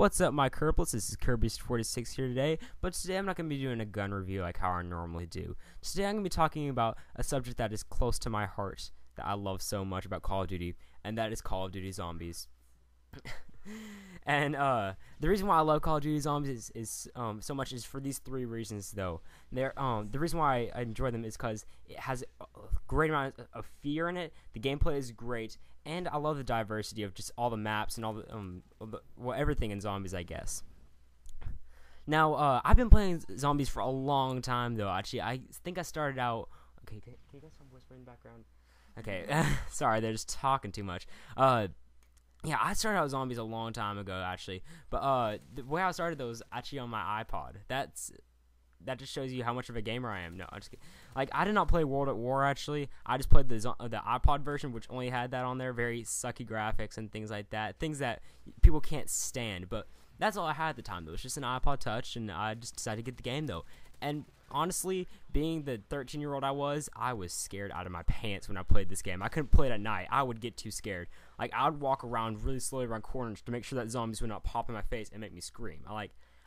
What's up, my Kerplets? This is Kirby's46 here today, but today I'm not going to be doing a gun review like how I normally do. Today I'm going to be talking about a subject that is close to my heart, that I love so much about Call of Duty, and that is Call of Duty Zombies. And the reason why I love Call of Duty Zombies is so much is for these three reasons, though. The reason why I enjoy them is because it has a great amount of fear in it. The gameplay is great, and I love the diversity of just all the maps and all the everything in Zombies, I guess. Now, I've been playing Zombies for a long time, though. Actually, I think I started out. Okay, can you guys stop whispering in the background? Okay, sorry, they're just talking too much. Yeah, I started out with Zombies a long time ago, actually. But the way I started, though, was actually on my iPod. That just shows you how much of a gamer I am. No, I'm just kidding. Like, I did not play World at War, actually. I just played the iPod version, which only had that on there. Very sucky graphics and things like that. Things that people can't stand. But that's all I had at the time, though. It was just an iPod Touch, and I just decided to get the game, though. And honestly, being the 13-year-old I was scared out of my pants when I played this game. I couldn't play it at night. I would get too scared. Like, I would walk around really slowly around corners to make sure that zombies would not pop in my face and make me scream.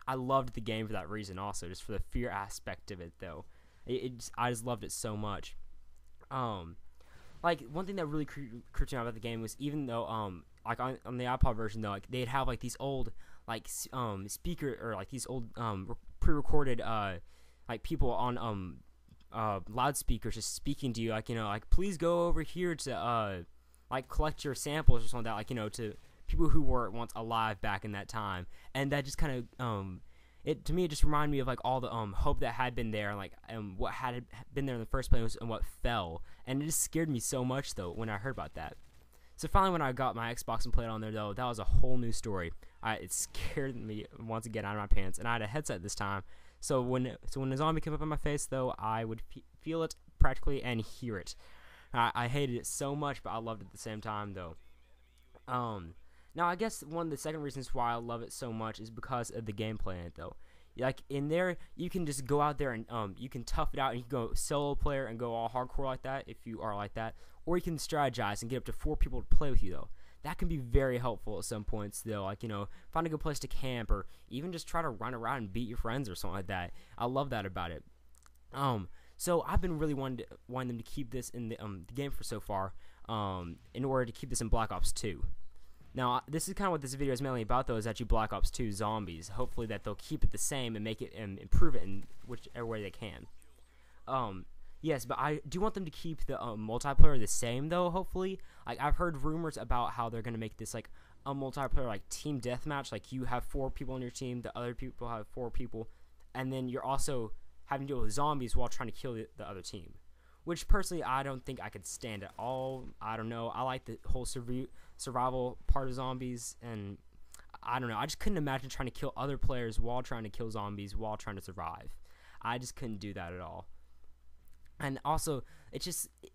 I loved the game for that reason also, just for the fear aspect of it, though. I just loved it so much. Like, one thing that really creeped me out about the game was, even though, like, on the iPod version, though, like, they'd have, like, these old, like, speaker, or, like, these old, pre-recorded, like, people on loudspeakers just speaking to you, like, you know, like, please go over here to like, collect your samples or something like that, like, you know, to people who were once alive back in that time. And that just kind of it, to me, it just reminded me of, like, all the hope that had been there, and, like, what had been there in the first place and what fell. And it just scared me so much, though, when I heard about that. So finally, when I got my Xbox and played on there, though, that was a whole new story. It scared me once again out of my pants, and I had a headset this time. So when a zombie came up in my face, though, I would feel it practically and hear it. I hated it so much, but I loved it at the same time, though. Now, I guess one of the second reasons why I love it so much is because of the gameplay in it, though. Like, in there, you can just go out there and you can tough it out, and you can go solo player and go all hardcore like that if you are like that. Or you can strategize and get up to 4 people to play with you, though. That can be very helpful at some points, though. Like, you know, find a good place to camp, or even just try to run around and beat your friends or something like that. I love that about it. So I've been really wanting them to keep this in the game for so far, in order to keep this in Black Ops 2. Now, this is kind of what this video is mainly about, though, is actually Black Ops 2 Zombies. Hopefully that they'll keep it the same and make it and improve it in whichever way they can. Yes, but I do want them to keep the multiplayer the same, though, hopefully. Like, I've heard rumors about how they're going to make this, like, a multiplayer, like, team deathmatch. Like, you have 4 people on your team, the other people have 4 people, and then you're also having to deal with zombies while trying to kill the other team. Which, personally, I don't think I could stand at all. I don't know. I like the whole survival part of zombies, and I don't know. I just couldn't imagine trying to kill other players while trying to kill zombies while trying to survive. I just couldn't do that at all. And also, it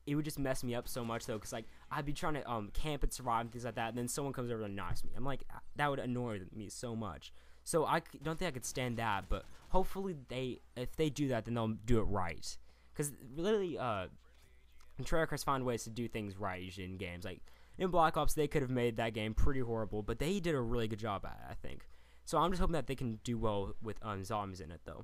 would just mess me up so much, though, because, like, I'd be trying to camp and survive and things like that, and then someone comes over and knocks me. I'm like, that would annoy me so much. So I don't think I could stand that, but hopefully if they do that, then they'll do it right. Because literally, Treyarch find ways to do things right usually in games. Like, in Black Ops, they could have made that game pretty horrible, but they did a really good job at it, I think. So I'm just hoping that they can do well with zombies in it, though.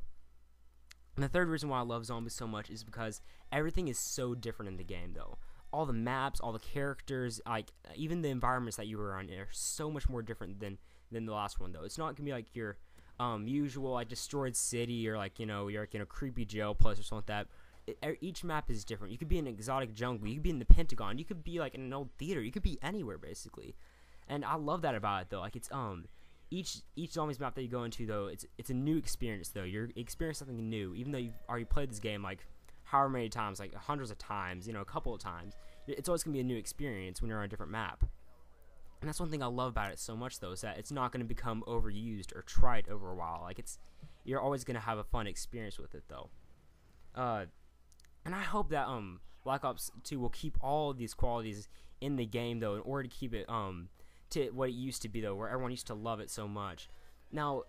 And the third reason why I love zombies so much is because everything is so different in the game, though. All the maps, all the characters, like, even the environments that you were on are so much more different than the last one, though. It's not gonna be like your usual, like, destroyed city, or, like, you know, you're, like, in a creepy jail place or something like that. Each map is different. You could be in an exotic jungle, you could be in the Pentagon, you could be, like, in an old theater, you could be anywhere, basically. And I love that about it, though. Like, it's each zombies map that you go into, though, it's a new experience, though. You're experiencing something new, even though you've already played this game, like, however many times, like, hundreds of times, you know, a couple of times. It's always gonna be a new experience when you're on a different map. And that's one thing I love about it so much, though, is that it's not going to become overused or trite over a while. Like, you're always going to have a fun experience with it, though. And I hope that Black Ops 2 will keep all of these qualities in the game, though, in order to keep it to what it used to be, though, where everyone used to love it so much. Now,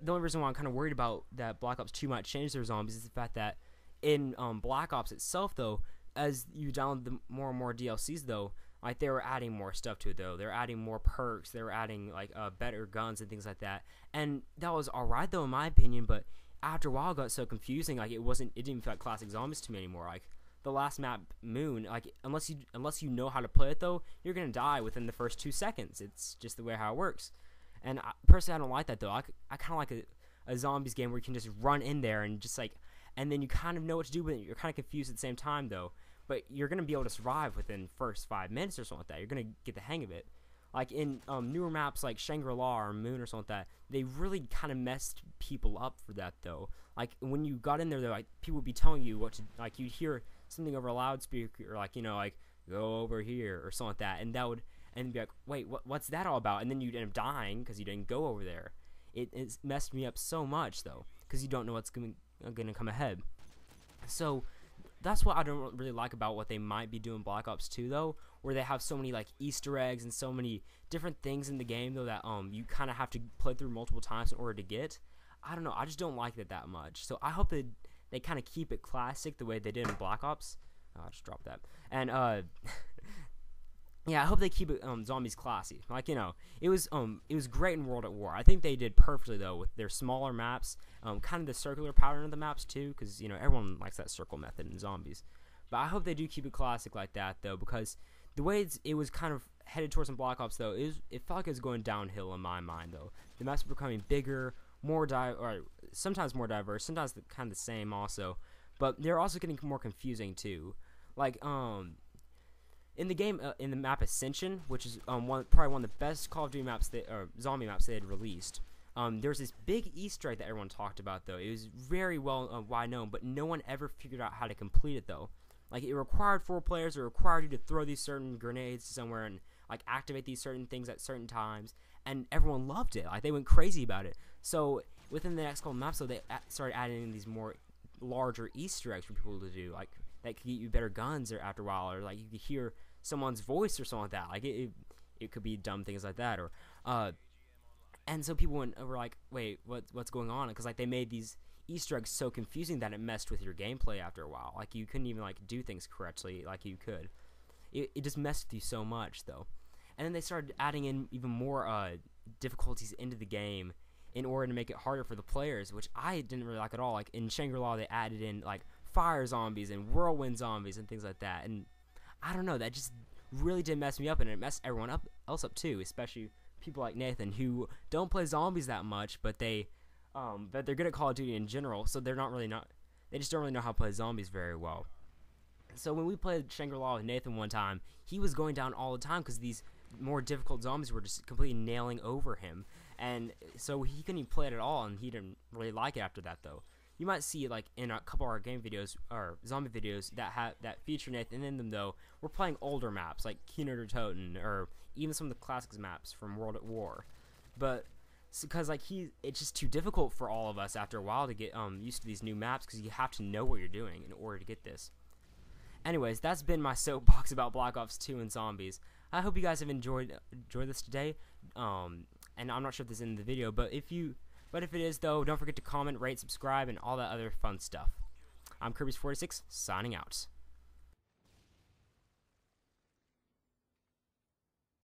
the only reason why I'm kind of worried about that Black Ops 2 might change their zombies is the fact that in Black Ops itself, though, as you download the more and more DLCs, though, Like they were adding more stuff to it though. They're adding more perks. They were adding like better guns and things like that. And that was alright though in my opinion. But after a while, it got so confusing. Like it didn't feel like classic zombies to me anymore. Like the last map, Moon. Like unless you know how to play it though, you're gonna die within the first 2 seconds. It's just the way how it works. And personally, I don't like that though. I kind of like a zombies game where you can just run in there and just like, and then you kind of know what to do, but you're kind of confused at the same time though. But you're going to be able to survive within first 5 minutes or something like that. You're going to get the hang of it. Like in newer maps like Shangri-La or Moon or something like that, they really kind of messed people up for that though. Like when you got in there, like people would be telling you what to, like you'd hear something over a loudspeaker or like, you know, like go over here or something like that, and that would, and be like, wait, what's that all about? And then you'd end up dying because you didn't go over there. It's messed me up so much though, because you don't know what's going to come ahead. So that's what I don't really like about what they might be doing Black Ops 2 though, where they have so many like Easter eggs and so many different things in the game though that you kind of have to play through multiple times in order to get. I don't know, I just don't like it that much. So I hope they kind of keep it classic the way they did in Black Ops. I just dropped that. And yeah, I hope they keep it zombies classy. Like, you know, it was great in World at War. I think they did perfectly though with their smaller maps, kind of the circular pattern of the maps too, because you know everyone likes that circle method in zombies. But I hope they do keep it classic like that though, because the way it was kind of headed towards some Black Ops though, it felt like it was going downhill in my mind though. The maps were becoming bigger, or sometimes more diverse, sometimes kind of the same also, but they're also getting more confusing too. Like in the game, in the map Ascension, which is probably one of the best Call of Duty maps or zombie maps they had released, there's this big Easter egg that everyone talked about though. It was very well wide known, but no one ever figured out how to complete it though. Like it required 4 players, it required you to throw these certain grenades somewhere and like activate these certain things at certain times, and everyone loved it. Like they went crazy about it. So within the next couple maps, though, they started adding in these more larger Easter eggs for people to do, like that could get you better guns or after a while, or like you could hear someone's voice or something like that. Like it could be dumb things like that, or and so people were like, wait, what's going on? Because like they made these Easter eggs so confusing that it messed with your gameplay after a while. Like you couldn't even like do things correctly like you could. It just messed with you so much though. And then they started adding in even more difficulties into the game in order to make it harder for the players, which I didn't really like at all. Like in Shangri-La, they added in like fire zombies and whirlwind zombies and things like that, and I don't know, that just really did mess me up, and it messed everyone else up too, especially people like Nathan who don't play zombies that much, but they're good at Call of Duty in general, so they just don't really know how to play zombies very well. So when we played Shangri-La with Nathan one time, he was going down all the time because these more difficult zombies were just completely nailing over him, and so he couldn't even play it at all, and he didn't really like it after that though. You might see like in a couple of our game videos or zombie videos that feature Nathan in them though, we're playing older maps like Kino der Toten or even some of the classics maps from World at War. But because like it's just too difficult for all of us after a while to get used to these new maps, because you have to know what you're doing in order to get this. Anyways, that's been my soapbox about Black Ops 2 and zombies. I hope you guys have enjoyed this today. And I'm not sure if this is in the video, but if it is though, don't forget to comment, rate, subscribe, and all that other fun stuff. I'm Kirby's46, signing out.